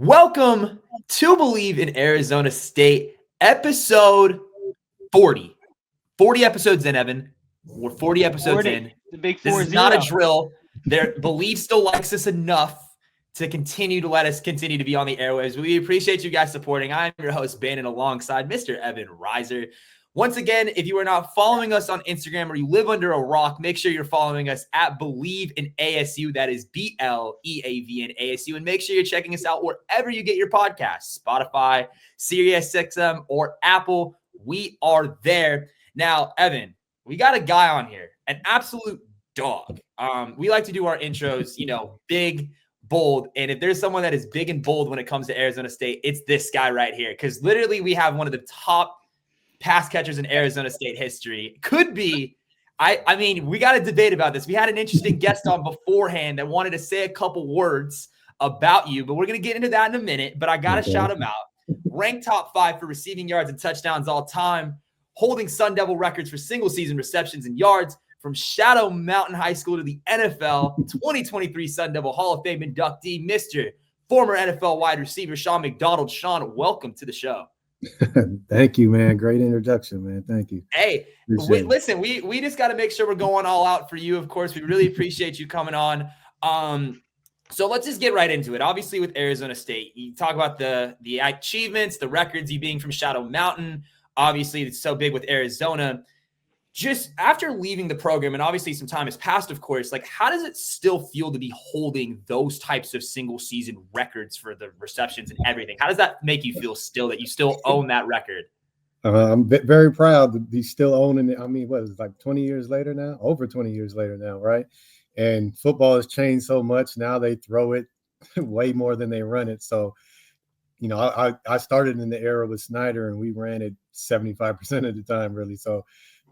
Welcome to Bleav in Arizona State, episode 40. 40 episodes in, Evan. We're 40 episodes 40. in. The big This 4-0. is not a drill. Bleav still likes us enough to continue to let us continue to be on the airwaves. We appreciate you guys supporting. I'm your host, Bannon, alongside Mr. Evan Reiser. Once again, if you are not following us on Instagram or you live under a rock, make sure you're following us at Bleav in ASU. That is BLEAV in ASU. And make sure you're checking us out wherever you get your podcasts, Spotify, SiriusXM, or Apple. We are there. Now, Evan, we got a guy on here, an absolute dog. We like to do our intros, big, bold. And if there's someone that is big and bold when it comes to Arizona State, it's this guy right here. Because literally we have one of the top pass catchers in Arizona State history. Could be. I mean, we got to debate about this. We had an interesting guest on beforehand that wanted to say a couple words about you, but we're going to get into that in a minute. But I got to shout him out. Ranked top 5 for receiving yards and touchdowns all time, holding Sun Devil records for single season receptions and yards, from Shadow Mountain High School to the NFL, 2023 Sun Devil Hall of Fame inductee, Mr. former NFL wide receiver Shaun McDonald. Shaun, welcome to the show. Thank you, man. Great introduction, man. Thank you. Hey, listen, we just got to make sure we're going all out for you. Of course, we really appreciate you coming on. So let's just get right into it. Obviously, with Arizona State, you talk about the achievements, the records, you being from Shadow Mountain. Obviously, it's so big with Arizona. Just after leaving the program, and obviously some time has passed, of course, like, how does it still feel to be holding those types of single season records for the receptions and everything? How does that make you feel still, that you still own that record? I'm very proud to be still owning it. I mean, what is it, like 20 years later now? Over 20 years later now, right? And football has changed so much. Now they throw it way more than they run it. So, I started in the era with Snyder, and we ran it 75% of the time, really. So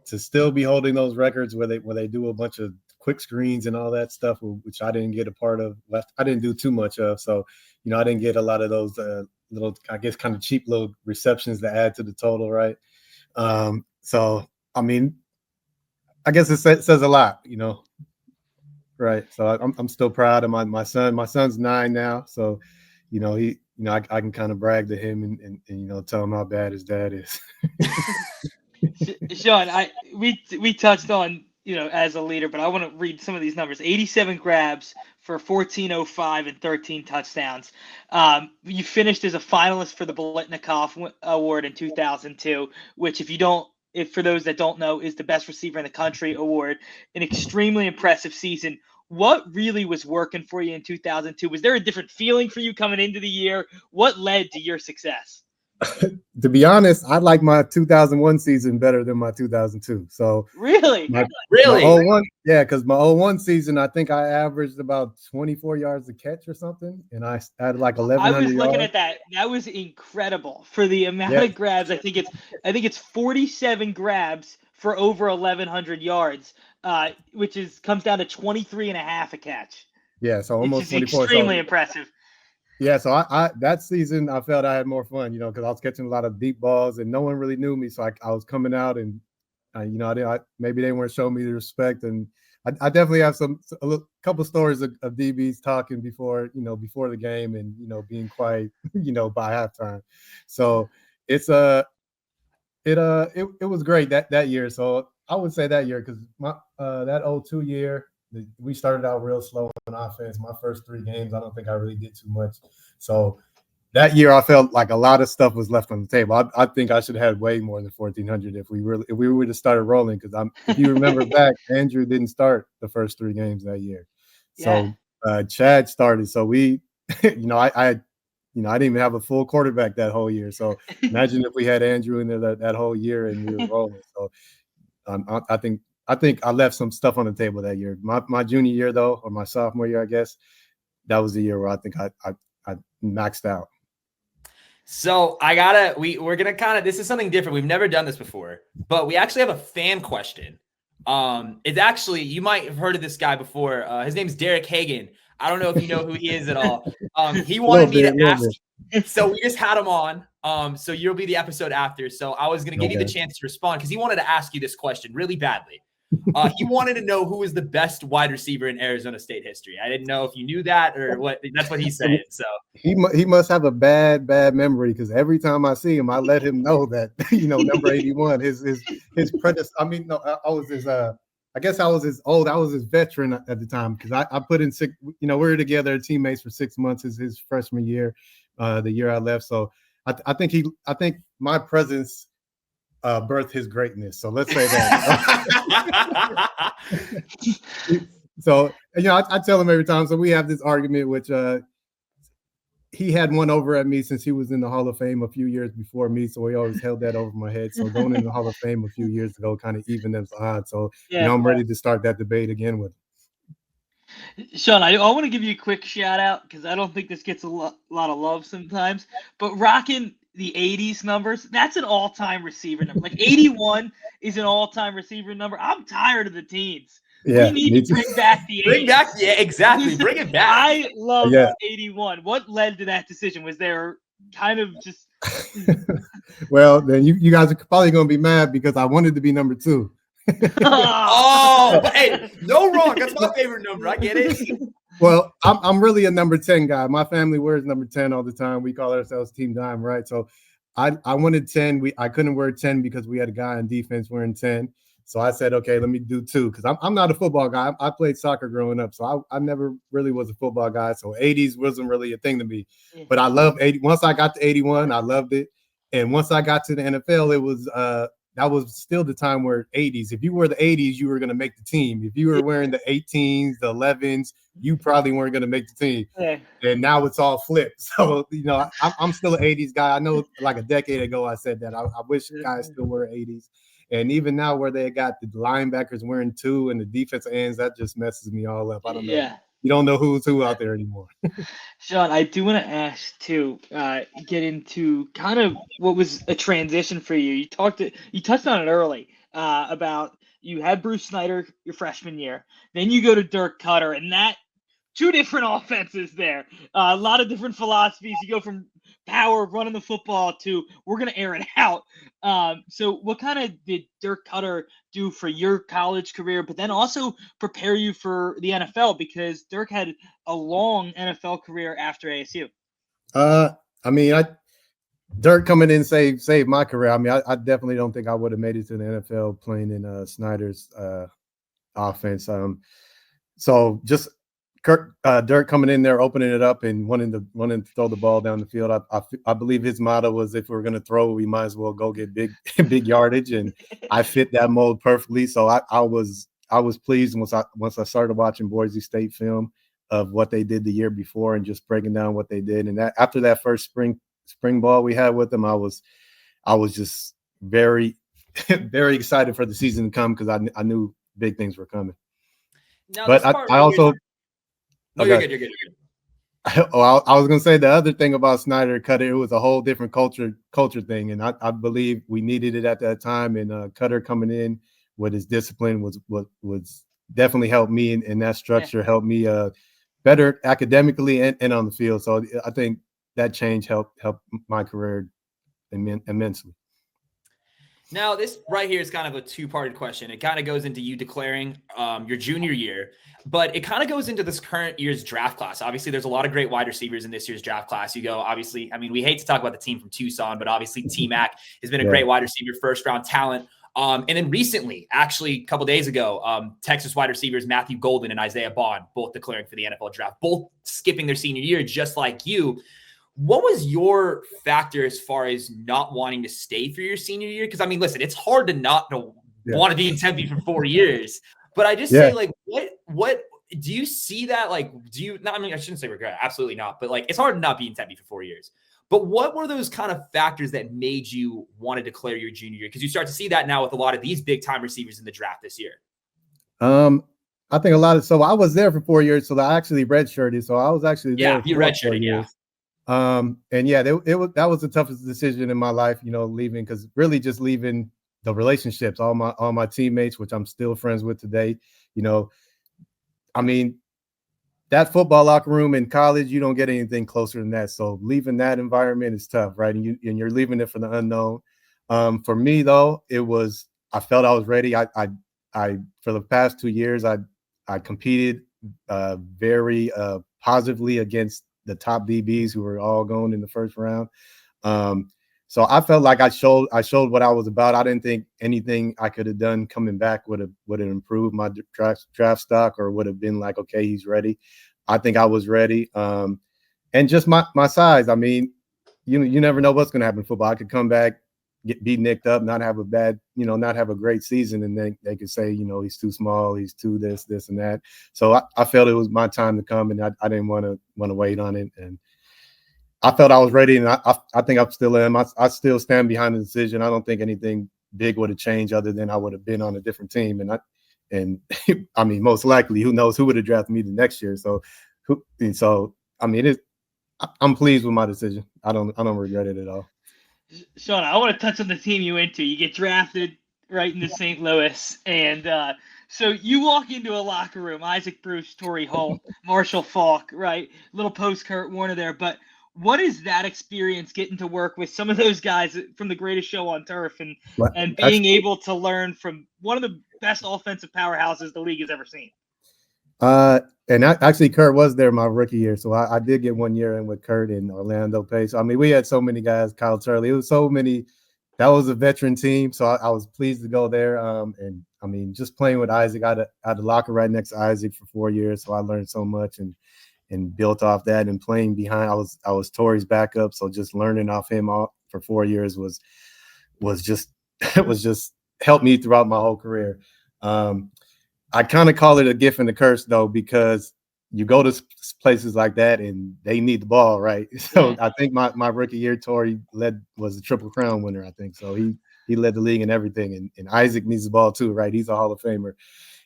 to still be holding those records where they do a bunch of quick screens and all that stuff, which I didn't get a part of. I didn't do too much of. So, I didn't get a lot of those little, I guess, kind of cheap little receptions to add to the total, right? So, I mean, I guess it says a lot, right? So I'm still proud of my son. My son's 9 now, so I can kind of brag to him and tell him how bad his dad is. Shaun, we touched on, as a leader, but I want to read some of these numbers. 87 grabs for 1405 and 13 touchdowns. You finished as a finalist for the Biletnikoff Award in 2002, which, for those that don't know, is the best receiver in the country award. An extremely impressive season. What really was working for you in 2002? Was there a different feeling for you coming into the year? What led to your success? To be honest, I like my 2001 season better than my 2002. So really, my 01, yeah, because my 01 season, I think I averaged about 24 yards a catch or something, and I had like 1,100 I was looking yards. at that. That was incredible for the amount of grabs. I think it's 47 grabs for over 1,100 yards, which comes down to 23 and a half a catch. Yeah, so almost 24. Extremely impressive. Yeah, so I that season I felt I had more fun, because I was catching a lot of deep balls and no one really knew me, so I was coming out and maybe they weren't showing me the respect, and I definitely have a couple stories of DBs talking before the game and being quiet by halftime. So it was great that year. So I would say that year, because that 02 year. We started out real slow on offense. My first 3 games, I don't think I really did too much. So that year, I felt like a lot of stuff was left on the table. I think I should have had way more than 1,400 if we would have started rolling. Because if you remember back, Andrew didn't start the first 3 games that year. So Chad started. So we, I didn't even have a full quarterback that whole year. So imagine if we had Andrew in there that whole year and we were rolling. So I think I left some stuff on the table that year. My junior year, though, or my sophomore year, I guess, that was the year where I think I maxed out. So we're gonna kind of, this is something different. We've never done this before, but we actually have a fan question. It's actually, you might have heard of this guy before. His name's Derek Hagan. I don't know if you know who he is at all. He wanted me to ask, so we just had him on. So you'll be the episode after. So I was gonna give you the chance to respond because he wanted to ask you this question really badly. He wanted to know who was the best wide receiver in Arizona State history. I didn't know if you knew that or what. That's what he's saying. So he must have a bad memory, because every time I see him, I let him know that number 81, his predecessor. I mean, no, I was his. I guess I was his veteran at the time, because I put in six. We were together teammates for 6 months. His freshman year, the year I left. So I think my presence birthed his greatness. So let's say that. So I tell him every time. So we have this argument, which he had one over at me since he was in the Hall of Fame a few years before me. So he always held that over my head. So going in the Hall of Fame a few years ago kind of evened them odds. So I'm ready to start that debate again with him. Shaun, I want to give you a quick shout out, because I don't think this gets a lot of love sometimes, but rocking the 80s numbers, that's an all-time receiver number. Like 81 is an all-time receiver number. I'm tired of the teens. Yeah, we need to bring back the 80s. Bring back, exactly. Bring it back. I love 81. What led to that decision? Was there kind of just Well, then you guys are probably going to be mad, because I wanted to be number 2. But hey, no wrong. That's my favorite number. I get it. Well, I'm really a number 10 guy. My family wears number 10 all the time. We call ourselves Team Dime, right? So I wanted 10. I couldn't wear 10 because we had a guy on defense wearing 10. So I said, okay, let me do 2, because I'm not a football guy. I played soccer growing up, so I never really was a football guy. So 80s wasn't really a thing to me. But I love 80. Once I got to 81, I loved it. And once I got to the NFL, it was that was still the time where 80s. If you were the 80s, you were going to make the team. If you were wearing the 18s, the 11s, you probably weren't going to make the team. Yeah. And now it's all flipped. So, I'm still an 80s guy. I know like a decade ago I said that. I wish guys still wear 80s. And even now where they got the linebackers wearing 2 and the defensive ends, that just messes me all up. I don't know. Yeah. You don't know who's who out there anymore. Shaun, I do want to ask too, get into kind of what was a transition for you. You touched on it early about you had Bruce Snyder your freshman year, then you go to Dirk Cutter, and that 2 different offenses there, a lot of different philosophies. You go from power running the football to we're going to air it out. So what kind of did Dirk Cutter do for your college career, but then also prepare you for the NFL? Because Dirk had a long NFL career after ASU. Dirk coming in saved my career. I mean, I definitely don't think I would have made it to the NFL playing in Snyder's offense. So just Dirk coming in there, opening it up, and wanting to throw the ball down the field. I Bleav his motto was, if we're going to throw, we might as well go get big yardage, and I fit that mold perfectly. So I was pleased once I started watching Boise State film of what they did the year before and just breaking down what they did. And after that first spring ball we had with them, I was just very, very excited for the season to come, because I knew big things were coming. Now, but I also. No, you're good. I was going to say the other thing about Snyder Cutter, it was a whole different culture thing, and I Bleav we needed it at that time. And Cutter coming in with his discipline was definitely helped me in that structure, helped me better academically and on the field. So I think that change helped my career immensely. Now, this right here is kind of a two-parted question. It kind of goes into you declaring your junior year, but it kind of goes into this current year's draft class. Obviously, there's a lot of great wide receivers in this year's draft class. You go, obviously, I mean, we hate to talk about the team from Tucson, but obviously T-Mac has been a great wide receiver, first-round talent. And then recently, actually a couple days ago, Texas wide receivers Matthew Golden and Isaiah Bond both declaring for the NFL draft, both skipping their senior year just like you. What was your factor as far as not wanting to stay for your senior year? Because, I mean, listen, it's hard to not want to be in Tempe for 4 years. But I just say, like, what do you see that? Like, I shouldn't say regret. Absolutely not. But, like, it's hard to not be in Tempe for 4 years. But what were those kind of factors that made you want to declare your junior year? Because you start to see that now with a lot of these big-time receivers in the draft this year. I think so I was there for 4 years, so I actually redshirted. So I was actually there. Yeah, you redshirted, yeah. And yeah, that was the toughest decision in my life, leaving, because really just leaving the relationships, all my teammates, which I'm still friends with today. I mean, that football locker room in college, you don't get anything closer than that. So leaving that environment is tough, right? And you're leaving it for the unknown. For me though, I felt I was ready. I for the past 2 years, I competed very positively against the top DBs who were all going in the first round. So I felt like I showed what I was about. I didn't think anything I could have done coming back would have improved my draft stock or would have been like, okay, he's ready. I think I was ready. And just my size. I mean, you never know what's going to happen in football. I could come back, be nicked up, not have a bad, not have a great season, and then they could say, he's too small, he's too this, and that. So I felt it was my time to come, and I didn't want to wait on it, and I felt I was ready, and I think I still am. I still stand behind the decision. I don't think anything big would have changed other than I would have been on a different team, and I mean, most likely, who knows who would have drafted me the next year. So I mean, I'm pleased with my decision. I don't regret it at all. Shaun, I want to touch on the team you went to. You get drafted right into St. Louis, and so you walk into a locker room, Isaac Bruce, Torrey Holt, Marshall Faulk, right? Little post Kurt Warner there. But what is that experience getting to work with some of those guys from the greatest show on turf and being able to learn from one of the best offensive powerhouses the league has ever seen? And actually, Kurt was there my rookie year, so I did get 1 year in with Kurt and Orlando Pace. I mean, we had so many guys, Kyle Turley. It was so many. That was a veteran team, so I was pleased to go there. And I mean, just playing with Isaac, I had the locker right next to Isaac for 4 years, so I learned so much and built off that. And playing behind, I was Torrey's backup, so just learning off him for 4 years was just helped me throughout my whole career. I kind of call it a gift and a curse, though, because you go to places like that and they need the ball, right? So I think my rookie year, Torrey was a Triple Crown winner, I think. So he led the league in everything. And Isaac needs the ball too, right? He's a Hall of Famer.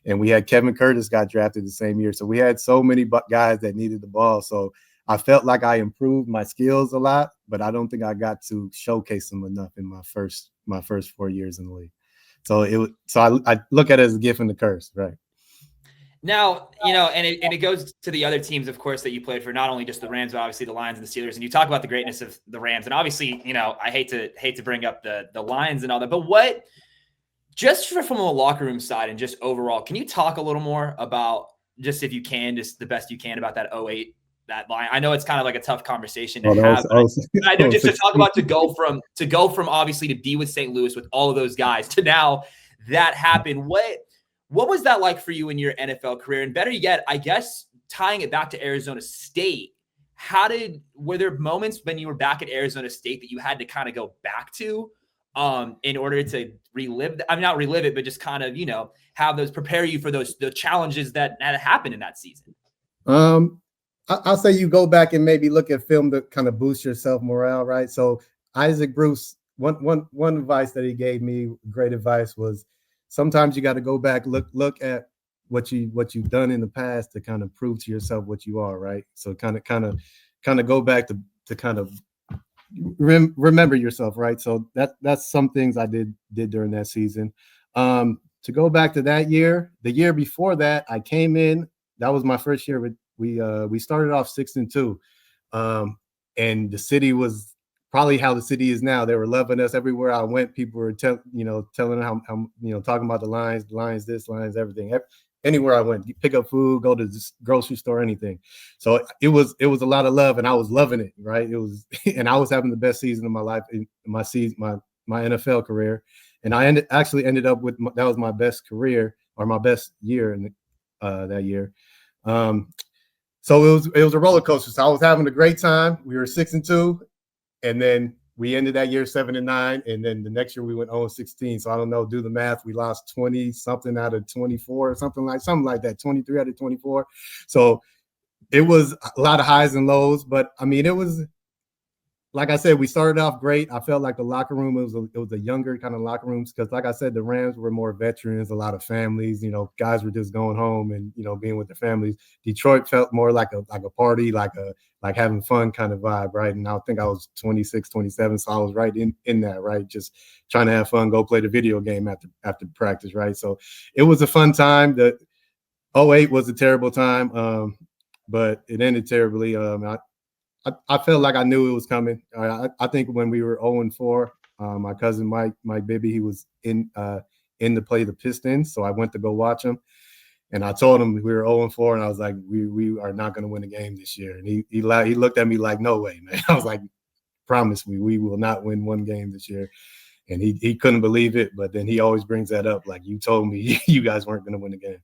And we had Kevin Curtis got drafted the same year. So we had so many guys that needed the ball. So I felt like I improved my skills a lot, but I don't think I got to showcase them enough in my first 4 years in the league. So I look at it as a gift and a curse, right? Now, and it goes to the other teams, of course, that you played for, not only just the Rams, but obviously the Lions and the Steelers. And you talk about the greatness of the Rams. And obviously, I hate to bring up the Lions and all that, but what, just from a locker room side and just overall, can you talk a little more about, just if you can, just the best you can, about that 08, that line? I know it's kind of like a tough conversation to have. But I know just to talk about to go from obviously to be with St. Louis with all of those guys to now that happened. What was that like for you in your NFL career? And better yet, I guess, tying it back to Arizona State, were there moments when you were back at Arizona State that you had to kind of go back to in order to not relive it, but just kind of, have those, prepare you for the challenges that happened in that season? I'll say you go back and maybe look at film to kind of boost your self-morale, right? So Isaac Bruce, one advice that he gave me, great advice, was sometimes you got to go back, look at what you've done in the past to kind of prove to yourself what you are, right? So kind of go back to kind of remember yourself, right? So that's some things I did during that season. To go back to that year, the year before that, I came in. That was my first year. We started off 6-2, and the city was probably how the city is now. They were loving us everywhere I went. People were telling how talking about the Lions this, Lions everything. Anywhere I went, pick up food, go to the grocery store, anything. So it was a lot of love, and I was loving it, right? It was, and I was having the best season of my life in my NFL career, and I ended up with that was my best career or my best year in that year. So it was a roller coaster. So I was having a great time. We were 6-2. And then we ended that year 7-9, and then the next year we went 0-16. So I don't know, do the math. We lost 20 something out of 24, or something like that, 23 out of 24. So it was a lot of highs and lows, but I mean, it was, like I said, we started off great. I felt like the locker room, it was a younger kind of locker rooms, because like I said, the Rams were more veterans, a lot of families, guys were just going home and, being with their families. Detroit felt more like a party, like having fun kind of vibe, right? And I think I was 26, 27, so I was right in that, right? Just trying to have fun, go play the video game after practice, right? So it was a fun time. The 08 was a terrible time, but it ended terribly. I felt like I knew it was coming. I think when we were 0-4, my cousin Mike Bibby, he was in in to play the Pistons. So I went to go watch them. And I told him we were 0-4, and I was like, we are not going to win a game this year. And he looked at me like, no way, man. I was like, promise me, we will not win one game this year. And he couldn't believe it, but then he always brings that up, like, you told me you guys weren't going to win a game.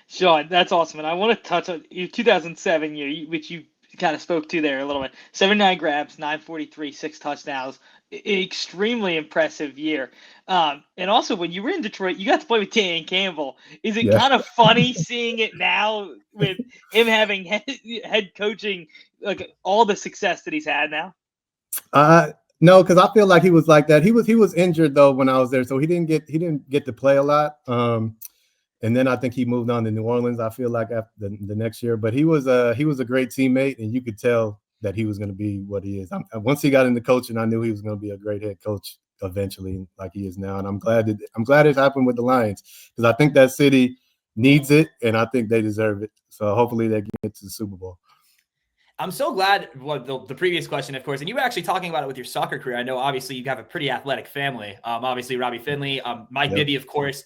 Shaun, that's awesome. And I want to touch on your 2007 year, which you kind of spoke to there a little bit. 79 grabs, 943, 6 touchdowns. Extremely impressive year. And also, when you were in Detroit, you got to play with Dan Campbell. Is it kind of funny seeing it now with him having head coaching, like all the success that he's had now? No, because I feel like he was like that. He was injured though when I was there, so he didn't get to play a lot. And then I think he moved on to New Orleans, I feel like, after the next year. But he was a great teammate, and you could tell that he was going to be what he is. Once he got into coaching, I knew he was going to be a great head coach eventually, like he is now. And I'm glad it happened with the Lions, because I think that city needs it, and I think they deserve it. So hopefully they get to the Super Bowl. I'm so glad. Well, the previous question, of course, and you were actually talking about it with your soccer career. I know, obviously, you have a pretty athletic family. Obviously, Robbie Finley, Mike Bibby, of course.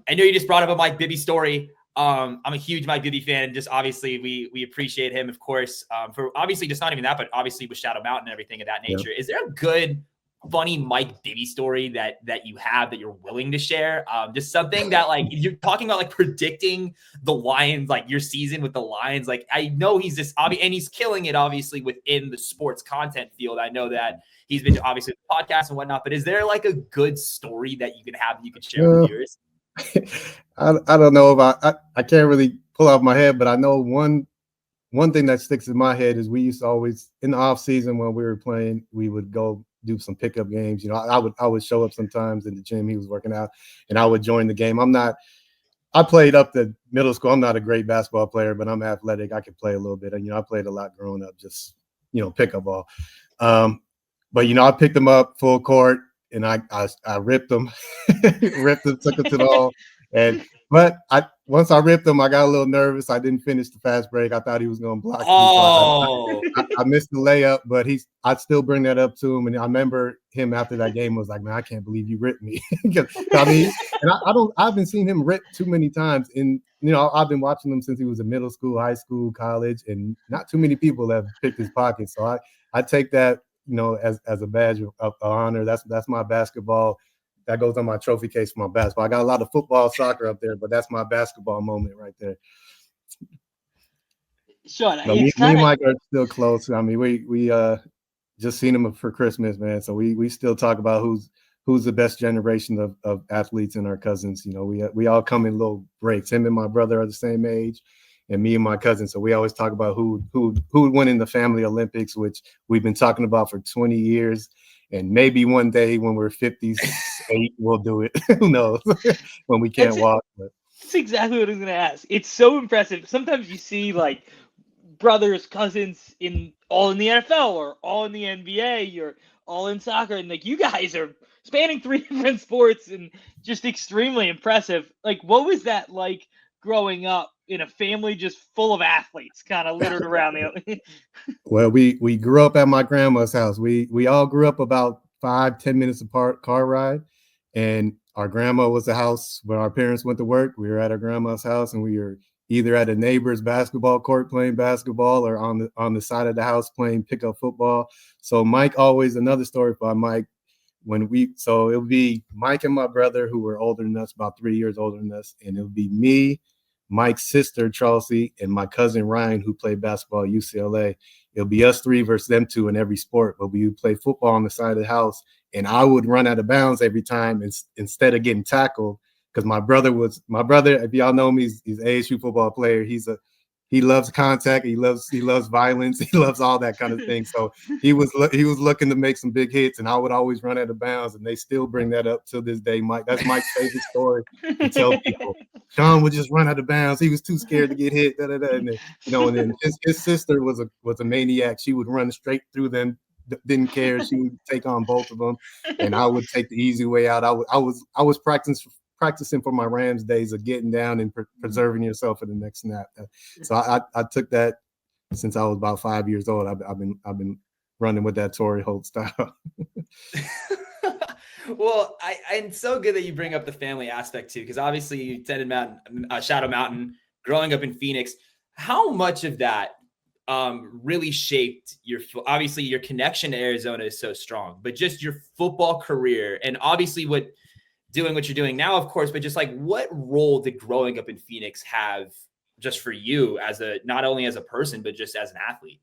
I know you just brought up a Mike Bibby story. I'm a huge Mike Bibby fan, and just obviously we appreciate him, of course, for obviously just not even that, but obviously with Shadow Mountain and everything of that nature. Is there a good, funny Mike Bibby story that you have that you're willing to share? Just something that, like, you're talking about, like, predicting the Lions, like your season with the Lions. Like, I know he's just and he's killing it, obviously, within the sports content field. I know that he's been obviously with podcasts and whatnot, but is there like a good story that you could share with viewers? I don't know if I can't really pull off my head, but I know one thing that sticks in my head is we used to always, in the off season when we were playing, we would go do some pickup games. You know, I would show up sometimes in the gym he was working out, and I would join the game. I played up to middle school. I'm not a great basketball player, but I'm athletic. I could play a little bit. And, I played a lot growing up, just, pickup ball. But, I picked them up full court, and I ripped them, took them to the hole. But once I ripped him, I got a little nervous. I didn't finish the fast break. I thought he was going to block me. So I missed the layup, but I'd still bring that up to him. And I remember him after that game was like, man, I can't believe you ripped me. I haven't seen him rip too many times. And, I've been watching him since he was in middle school, high school, college, and not too many people have picked his pocket. So I take that, as a badge of honor. That's my basketball. That goes on my trophy case for my basketball. I got a lot of football, soccer up there, but that's my basketball moment right there. Shaun, me and Mike are still close. I mean, we just seen him for Christmas, man. So we still talk about who's the best generation of athletes and our cousins. We all come in little breaks. Him and my brother are the same age, and me and my cousin. So we always talk about who would win in the family Olympics, which we've been talking about for 20 years. And maybe one day when we're 58, we'll do it. Who knows? When we can't walk. But. That's exactly what I was going to ask. It's so impressive. Sometimes you see, like, brothers, cousins all in the NFL or all in the NBA or all in soccer. And, like, you guys are spanning 3 different sports and just extremely impressive. Like, what was that like growing up in a family just full of athletes kind of littered around the Well, we grew up at my grandma's house. We all grew up about 5-10 minutes apart, car ride. And our grandma was the house where our parents went to work. We were at our grandma's house, and we were either at a neighbor's basketball court playing basketball or on the side of the house playing pickup football. So Mike, always another story about Mike. So it would be Mike and my brother, who were older than us, about 3 years older than us. And it would be me, Mike's sister, Chelsea, and my cousin, Ryan, who played basketball at UCLA. It'll be us 3 versus them 2 in every sport. But we would play football on the side of the house, and I would run out of bounds every time instead of getting tackled, because my brother, if y'all know him, he's an ASU football player. He loves contact. He loves violence. He loves all that kind of thing. So he was looking to make some big hits, and I would always run out of bounds. And they still bring that up to this day. Mike, that's Mike's favorite story to tell people. Shaun would just run out of bounds. He was too scared to get hit. And then, and then his sister was a maniac. She would run straight through them. Didn't care. She would take on both of them, and I would take the easy way out. I was practicing for my Rams days of getting down and preserving yourself for the next snap. So I took that since I was about 5 years old. I've been running with that Torrey Holt style. Well, it's so good that you bring up the family aspect too, because obviously you attended Shadow Mountain, growing up in Phoenix. How much of that really shaped obviously your connection to Arizona is so strong, but just your football career and obviously doing what you're doing now, of course, but just like what role did growing up in Phoenix have just for you not only as a person, but just as an athlete?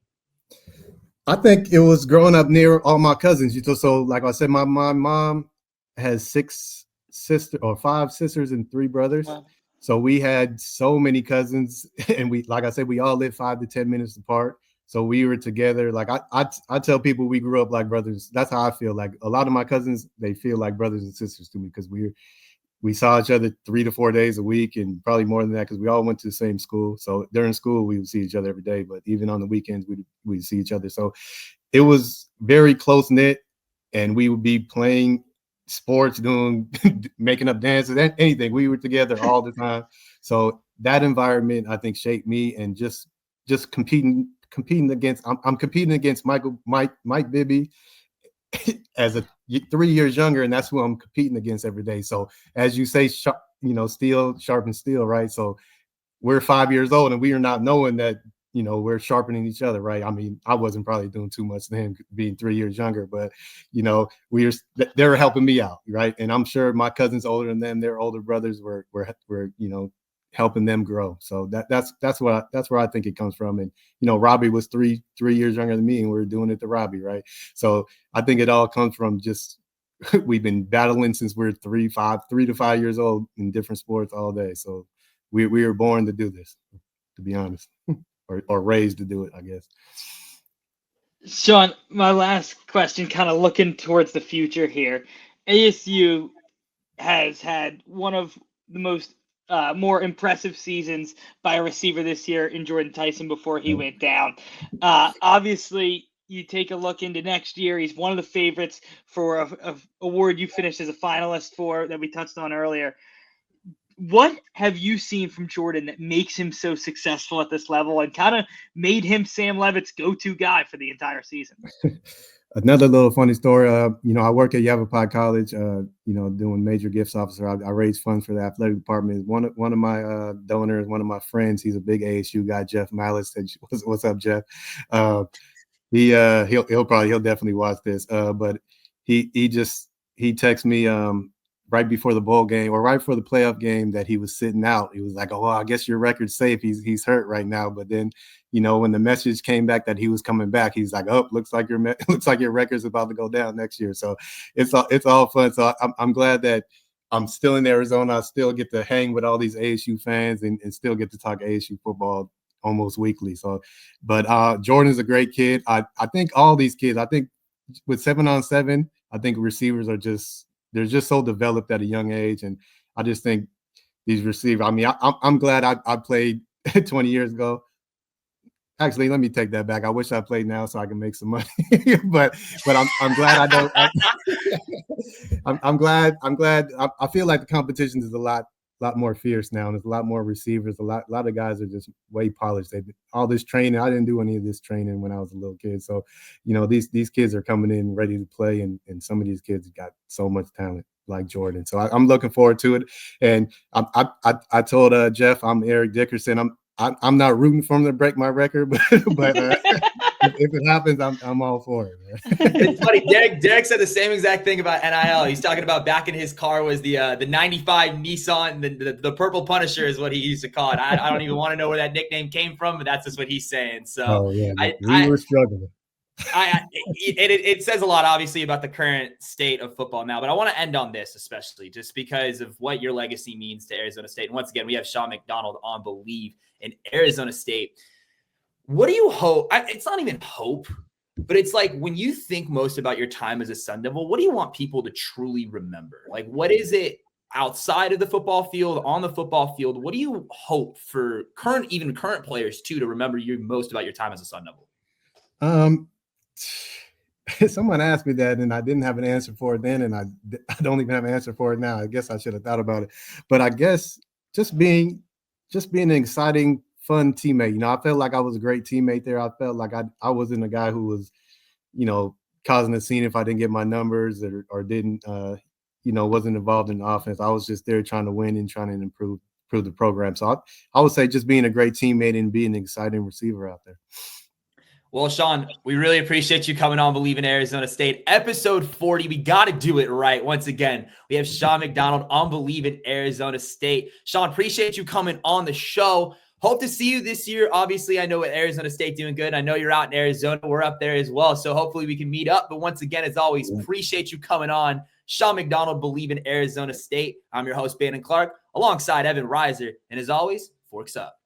I think it was growing up near all my cousins. So like I said, my mom has 5 sisters and 3 brothers. Wow. So we had so many cousins, and like I said, we all lived 5 to 10 minutes apart. So we were together. Like I tell people we grew up like brothers. That's how I feel. Like a lot of my cousins, they feel like brothers and sisters to me because we saw each other 3 to 4 days a week, and probably more than that because we all went to the same school. So during school, we would see each other every day, but even on the weekends, we'd see each other. So it was very close knit, and we would be playing sports, doing making up dances, anything. We were together all the time. So that environment, I think, shaped me, and just competing against. I'm competing against Mike Bibby as 3 years younger, and that's who I'm competing against every day. So as you say, steel sharpens steel, right? So we're 5 years old, and we are not knowing that we're sharpening each other, right? I mean, I wasn't probably doing too much to him being 3 years younger, but they were helping me out, right? And I'm sure my cousins older than them, their older brothers were helping them grow. So that's where I think it comes from. And Robbie was three years younger than me, and we were doing it to Robbie, right? So I think it all comes from just we've been battling since we're 3 to 5 years old in different sports all day. So we were born to do this, to be honest, or raised to do it, I guess. Shaun, my last question, kind of looking towards the future here. ASU has had one of the most more impressive seasons by a receiver this year in Jordan Tyson before he went down. Obviously, you take a look into next year. He's one of the favorites for a award you finished as a finalist for that we touched on earlier. What have you seen from Jordan that makes him so successful at this level and kind of made him Sam Levitt's go-to guy for the entire season? Another little funny story. I work at Yavapai College, doing major gifts officer. I raise funds for the athletic department. One of my donors, one of my friends, he's a big ASU guy, Jeff Malice. What's up, Jeff? He'll definitely watch this. But he texts me right before the bowl game or right before the playoff game that he was sitting out. He was like, "Oh, I guess your record's safe. He's hurt right now." But then, when the message came back that he was coming back, he's like, "Oh, looks like your record's about to go down next year." So it's all fun. So I'm glad that I'm still in Arizona. I still get to hang with all these ASU fans and still get to talk ASU football almost weekly. So, but Jordan's a great kid. I think all these kids, I think with 7-on-7, I think receivers they're just so developed at a young age. And I just think these receivers, I mean, I'm glad I played 20 years ago. Actually, let me take that back. I wish I played now so I can make some money, but I'm glad I don't. I'm glad. I feel like the competition is a lot more fierce now, and there's a lot more receivers. A lot of guys are just way polished. All this training. I didn't do any of this training when I was a little kid. So, these kids are coming in ready to play, and some of these kids got so much talent like Jordan. So I'm looking forward to it. And I told Jeff, I'm Eric Dickerson. I'm not rooting for him to break my record, but if it happens, I'm all for it, man. It's funny. Derek said the same exact thing about NIL. He's talking about back in his car was the 95 Nissan, the purple Punisher is what he used to call it. I don't even want to know where that nickname came from, but that's just what he's saying. So we were struggling. It says a lot, obviously, about the current state of football now. But I want to end on this, especially just because of what your legacy means to Arizona State. And once again, we have Shaun McDonald on Bleav in Arizona State. What do you hope? It's not even hope, but it's like when you think most about your time as a Sun Devil, what do you want people to truly remember? Like, what is it outside of the football field, on the football field? What do you hope for current players too to remember you most about your time as a Sun Devil? Someone asked me that, and I didn't have an answer for it then, and I don't even have an answer for it now. I guess I should have thought about it, but I guess just being an exciting, fun teammate. I felt like I was a great teammate there. I felt like I wasn't a guy who was, causing a scene if I didn't get my numbers or didn't, wasn't involved in the offense. I was just there trying to win and trying to improve the program. So I would say just being a great teammate and being an exciting receiver out there. Well, Shaun, we really appreciate you coming on Bleav in Arizona State. Episode 40, we got to do it right. Once again, we have Shaun McDonald on Bleav in Arizona State. Shaun, appreciate you coming on the show. Hope to see you this year. Obviously, I know at Arizona State doing good. I know you're out in Arizona. We're up there as well. So hopefully we can meet up. But once again, as always, appreciate you coming on. Shaun McDonald, Bleav in Arizona State. I'm your host, Bannon Clark, alongside Evan Reiser. And as always, Forks Up.